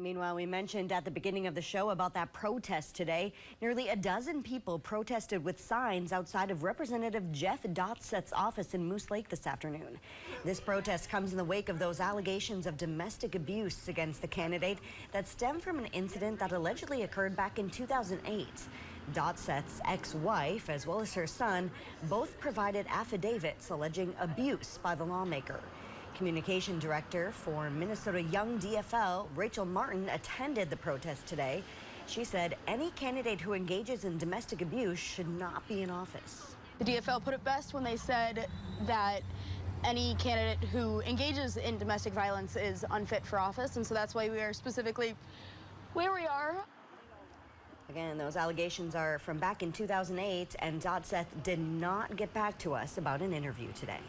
Meanwhile, we mentioned at the beginning of the show about that protest today. Nearly a dozen people protested with signs outside of Representative Jeff Dotseth's office in Moose Lake this afternoon. This protest comes in the wake of those allegations of domestic abuse against the candidate that stem from an incident that allegedly occurred back in 2008. Dotseth's ex-wife, as well as her son, both provided affidavits alleging abuse by the lawmaker. Communication Director for Minnesota Young DFL, Rachel Martin, attended the protest today. She said any candidate who engages in domestic abuse should not be in office. The DFL put it best when they said that any candidate who engages in domestic violence is unfit for office, and so that's why we are specifically where we are. Again, those allegations are from back in 2008, and Dotseth did not get back to us about an interview today.